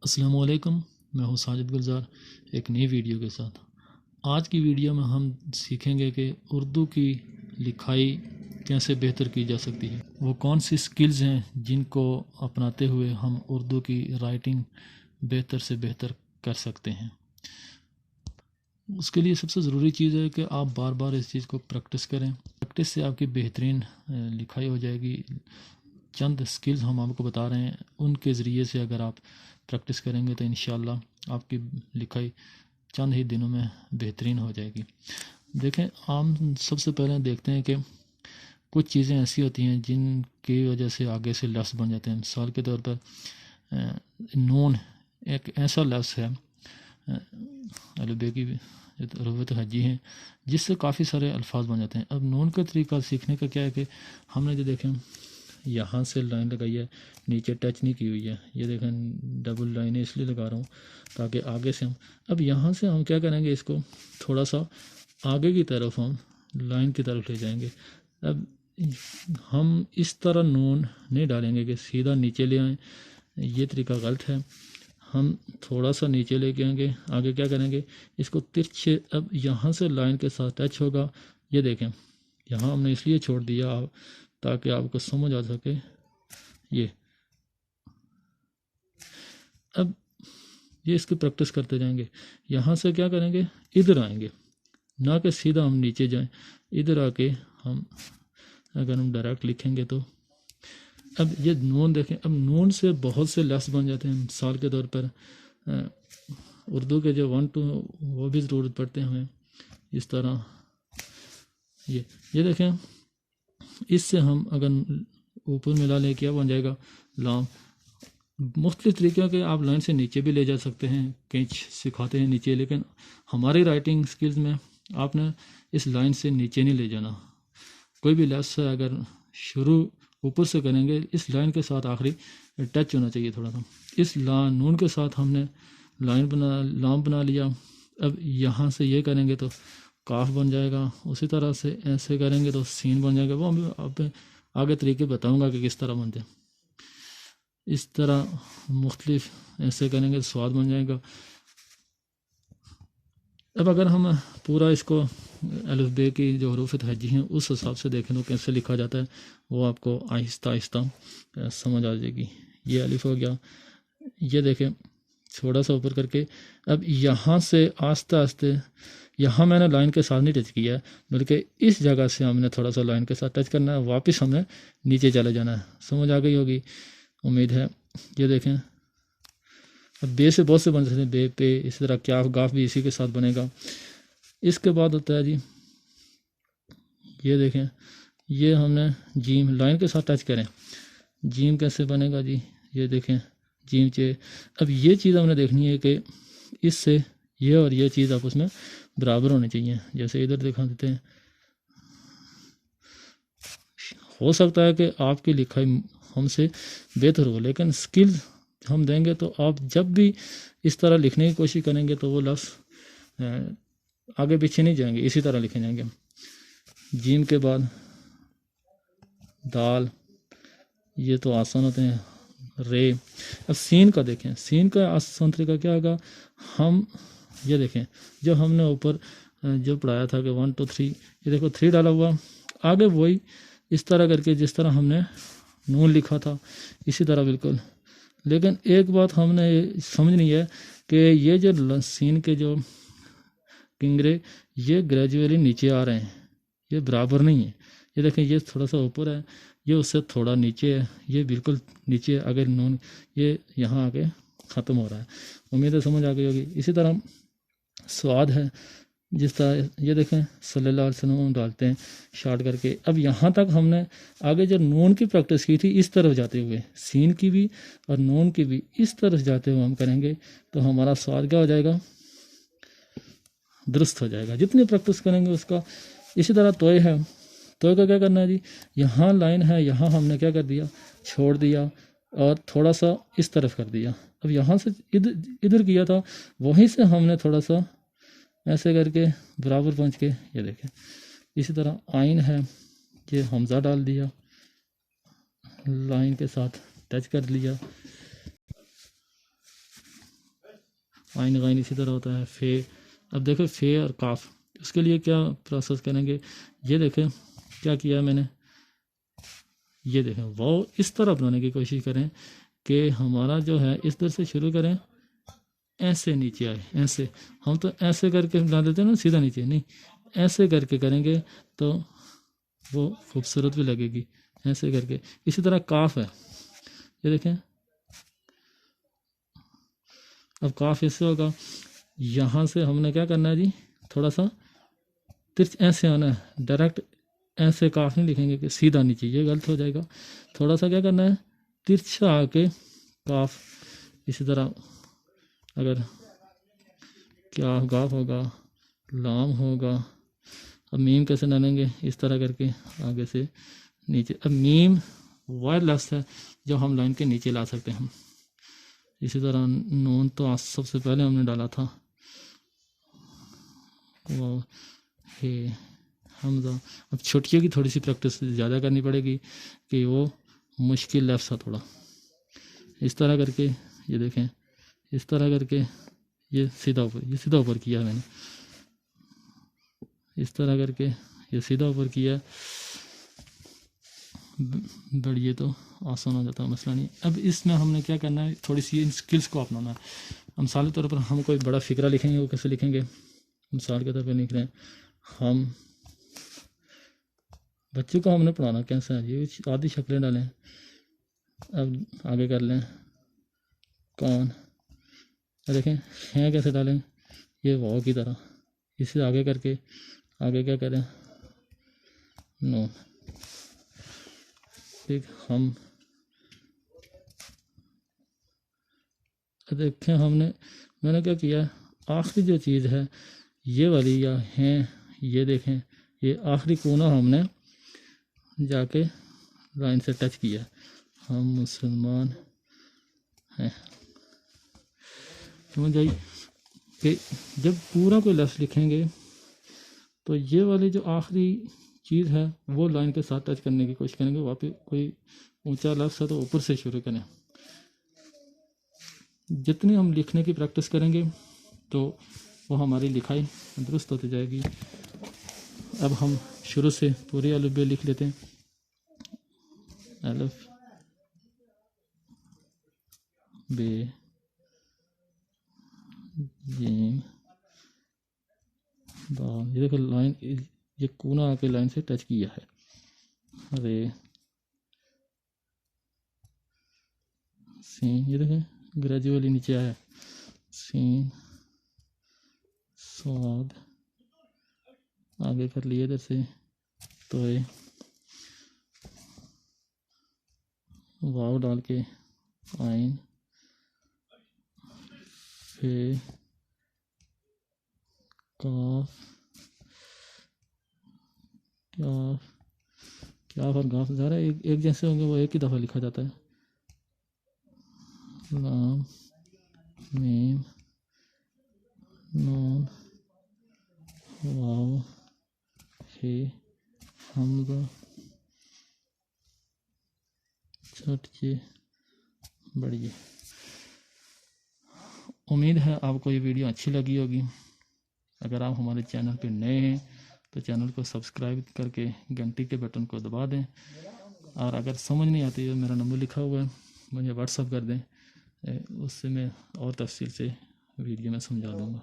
السلام علیکم، میں ہوں ساجد گلزار ایک نئی ویڈیو کے ساتھ۔ آج کی ویڈیو میں ہم سیکھیں گے کہ اردو کی لکھائی کیسے بہتر کی جا سکتی ہے، وہ کون سی سکلز ہیں جن کو اپناتے ہوئے ہم اردو کی رائٹنگ بہتر سے بہتر کر سکتے ہیں۔ اس کے لیے سب سے ضروری چیز ہے کہ آپ بار بار اس چیز کو پریکٹس کریں۔ پریکٹس سے آپ کی بہترین لکھائی ہو جائے گی۔ چند سکلز ہم آپ کو بتا رہے ہیں، ان کے ذریعے سے اگر آپ پریکٹس کریں گے تو انشاءاللہ آپ کی لکھائی چند ہی دنوں میں بہترین ہو جائے گی۔ دیکھیں، ہم سب سے پہلے دیکھتے ہیں کہ کچھ چیزیں ایسی ہوتی ہیں جن کی وجہ سے آگے سے لفظ بن جاتے ہیں۔ مثال کے طور پر نون ایک ایسا لفظ ہے، الف کی حروف ہجی ہیں، جس سے کافی سارے الفاظ بن جاتے ہیں۔ اب نون کا طریقہ سیکھنے کا کیا ہے کہ ہم نے جو دیکھیں یہاں سے لائن لگائی ہے، نیچے ٹچ نہیں کی ہوئی ہے، یہ دیکھیں ڈبل لائن اس لیے لگا رہا ہوں تاکہ آگے سے اب یہاں سے ہم کیا کریں گے، اس کو تھوڑا سا آگے کی طرف ہم لائن کی طرف لے جائیں گے۔ اب ہم اس طرح نون نہیں ڈالیں گے کہ سیدھا نیچے لے آئیں، یہ طریقہ غلط ہے۔ ہم تھوڑا سا نیچے لے کے آئیں گے، آگے کیا کریں گے، اس کو ترچھے، اب یہاں سے لائن کے ساتھ ٹچ ہوگا، یہ دیکھیں یہاں ہم نے اس لیے چھوڑ دیا تاکہ آپ کو سمجھ آ سکے۔ یہ اب یہ اس کی پریکٹس کرتے جائیں گے۔ یہاں سے کیا کریں گے، ادھر آئیں گے، نہ کہ سیدھا ہم نیچے جائیں، ادھر آ کے ہم اگر ہم ڈائریکٹ لکھیں گے تو اب یہ نون دیکھیں، اب نون سے بہت سے لفظ بن جاتے ہیں۔ مثال کے طور پر اردو کے جو 1 2 وہ بھی ضرورت پڑتے ہیں ہمیں۔ اس طرح یہ دیکھیں، اس سے ہم اگر اوپر ملا لیں کیا بن جائے گا، لام۔ مختلف طریقے کے آپ لائن سے نیچے بھی لے جا سکتے ہیں، کینچ سکھاتے ہیں نیچے، لیکن ہماری رائٹنگ سکلز میں آپ نے اس لائن سے نیچے نہیں لے جانا۔ کوئی بھی لفظ اگر شروع اوپر سے کریں گے، اس لائن کے ساتھ آخری ٹچ ہونا چاہیے تھوڑا سا۔ اس نون کے ساتھ ہم نے لام بنا لیا۔ اب یہاں سے یہ کریں گے تو کاف بن جائے گا، اسی طرح سے ایسے کریں گے تو سین بن جائے گا۔ وہ اب آگے طریقے بتاؤں گا کہ کس طرح بنتے ہیں۔ اس طرح مختلف ایسے کریں گے تو سواد بن جائے گا۔ اب اگر ہم پورا اس کو الف بے کی جو حروف ہجی ہیں اس حساب سے دیکھیں تو کیسے لکھا جاتا ہے، وہ آپ کو آہستہ آہستہ سمجھ آ جائے گی۔ یہ الف ہو گیا، یہ دیکھیں تھوڑا سا اوپر کر کے، اب یہاں سے آہستہ آہستہ، یہاں میں نے لائن کے ساتھ نہیں ٹچ کیا ہے، بلکہ اس جگہ سے ہم نے تھوڑا سا لائن کے ساتھ ٹچ کرنا ہے، واپس ہم نے نیچے چلے جانا ہے۔ سمجھ آ گئی ہوگی امید ہے۔ یہ دیکھیں، اب بے سے بہت سے بن سکتے ہیں، بے پہ، اسی طرح کیاف گاف بھی اسی کے ساتھ بنے گا۔ اس کے بعد ہوتا ہے جی، یہ دیکھیں، یہ ہم نے جیم لائن کے ساتھ ٹچ کریں، جیم کیسے بنے گا جی، یہ دیکھیں جیم چے۔ اب یہ چیز ہم نے دیکھنی ہے کہ اس سے یہ اور یہ چیز آپس میں برابر ہونی چاہیے۔ جیسے ادھر دکھا دیتے ہیں، ہو سکتا ہے کہ آپ کی لکھائی ہم سے بہتر ہو، لیکن سکل ہم دیں گے تو آپ جب بھی اس طرح لکھنے کی کوشش کریں گے تو وہ لفظ آگے پیچھے نہیں جائیں گے، اسی طرح لکھے جائیں گے۔ جیم کے بعد دال، یہ تو آسان ہوتے ہیں، رے۔ اب سین کا دیکھیں، سین کا آسان طریقہ کیا ہوگا، ہم یہ دیکھیں جو ہم نے اوپر جو پڑھایا تھا کہ 1 2 3، یہ دیکھو 3 ڈالا ہوا، آگے وہی اس طرح کر کے جس طرح ہم نے نون لکھا تھا اسی طرح بالکل۔ لیکن ایک بات ہم نے سمجھنی ہے کہ یہ جو سین کے جو کنگرے یہ گریجولی نیچے آ رہے ہیں، یہ برابر نہیں ہے۔ یہ دیکھیں، یہ تھوڑا سا اوپر ہے، یہ اس سے تھوڑا نیچے ہے، یہ بالکل نیچے اگر نون یہ یہاں آ کے ختم ہو رہا ہے۔ امید ہے سمجھ آ گئی ہوگی۔ اسی طرح سواد ہے، جس طرح یہ دیکھیں صلی اللہ علیہ وسلم ہم ڈالتے ہیں شارٹ کر کے۔ اب یہاں تک ہم نے آگے جو نون کی پریکٹس کی تھی، اس طرف جاتے ہوئے سین کی بھی اور نون کی بھی اس طرف جاتے ہوئے ہم کریں گے تو ہمارا سواد کیا ہو جائے گا، درست ہو جائے گا۔ جتنی پریکٹس کریں گے اس کا۔ اسی طرح توئے ہے، توئے کا کیا کرنا ہے جی، یہاں لائن ہے، یہاں ہم نے کیا کر دیا، چھوڑ دیا اور تھوڑا سا اس طرف کر دیا۔ اب یہاں سے ادھر کیا تھا، وہیں سے ہم نے تھوڑا سا ایسے کر کے برابر پہنچ کے یہ دیکھیں۔ اسی طرح آئین ہے، یہ حمزہ ڈال دیا، لائن کے ساتھ ٹچ کر لیا۔ عین غین اسی طرح ہوتا ہے فے. اب دیکھو فے اور کاف، اس کے لیے کیا پروسیس کریں گے. یہ دیکھیں کیا کیا ہے میں نے، یہ دیکھیں واو اس طرح بنانے کی کوشش کریں کہ ہمارا جو ہے اس طرح سے شروع کریں، ایسے نیچے آئے. ایسے ہم تو ایسے کر کے بنا دیتے ہیں نا سیدھا نیچے، نہیں ایسے کر کے کریں گے تو وہ خوبصورت بھی لگے گی. ایسے کر کے. اسی طرح کاف ہے، یہ دیکھیں اب کاف اس سے ہوگا. یہاں سے ہم نے کیا کرنا ہے جی، تھوڑا سا ترچ ایسے آنا ہے، ڈائریکٹ ایسے کاف نہیں لکھیں گے کہ سیدھا نیچے، یہ غلط ہو جائے گا. تھوڑا سا کیا کرنا ہے، ترچھا آ کے کاف. اسی طرح اگر کیا گاف ہوگا، لام ہوگا. اب میم کیسے ڈالیں گے، اس طرح کر کے آگے سے نیچے. اب میم وائر لفظ ہے جو ہم لائن کے نیچے لا سکتے ہیں. اسی طرح نون تو سب سے پہلے ہم نے ڈالا تھا، وہ ہے حمزہ. اب چھٹیوں کی تھوڑی سی پریکٹس زیادہ کرنی پڑے گی کہ وہ مشکل لفظ ہے تھوڑا. اس طرح کر کے یہ دیکھیں، اس طرح کر کے یہ سیدھا اوپر، یہ سیدھا اوپر کیا ہے میں نے. اس طرح کر کے یہ سیدھا اوپر کیا. بڑھئے تو آسان ہو جاتا ہے، مسئلہ نہیں. اب اس میں ہم نے کیا کرنا ہے، تھوڑی سی ان سکلز کو اپنانا ہے. مثال کے طور پر ہم کوئی بڑا فقرہ لکھیں گے، وہ کیسے لکھیں گے. مثال کے طور پر لکھ رہے ہیں ہم، بچوں کو ہم نے پڑھانا کیسا ہے، یہ آدھی شکلیں ڈالیں. اب آگے کر لیں کون، دیکھیں ہیں کیسے ڈالیں، یہ واو کی طرح. اس سے آگے کر کے آگے کیا کریں، نو. ٹھیک ہم دیکھیں میں نے کیا کیا، آخری جو چیز ہے یہ والی یا ہیں، یہ دیکھیں یہ آخری کونا ہم نے جا کے لائن سے ٹچ کیا. ہم مسلمان ہیں. سمجھ آئی کہ جب پورا کوئی لفظ لکھیں گے تو یہ والی جو آخری چیز ہے وہ لائن کے ساتھ ٹچ کرنے کی کوشش کریں گے. واپس کوئی اونچا لفظ ہے تو اوپر سے شروع کریں. جتنی ہم لکھنے کی پریکٹس کریں گے تو وہ ہماری لکھائی درست ہوتی جائے گی. اب ہم شروع سے پوری الف بے لکھ لیتے ہیں. الف بے جیم دال. یہ دیکھو لائن، یہ کونا آ کے لائن سے ٹچ کیا ہے. رے سین، یہ دیکھیں گریجولی نیچے آیا. سین سواد آگے کر لیے ادھر سے تو واو ڈال کے آئین فے کاف کیا اور گاف ظاہر ہے ایک جیسے ہوں گے، وہ ایک ہی دفعہ لکھا جاتا ہے. لام میم نون واو ہے حمزہ چھٹکے بڑھئے. امید ہے آپ کو یہ ویڈیو اچھی لگی ہوگی. اگر آپ ہمارے چینل پہ نئے ہیں تو چینل کو سبسکرائب کر کے گھنٹی کے بٹن کو دبا دیں. اور اگر سمجھ نہیں آتی ہے، میرا نمبر لکھا ہوا ہے، مجھے واٹس اپ کر دیں، اس سے میں اور تفصیل سے ویڈیو میں سمجھا دوں گا.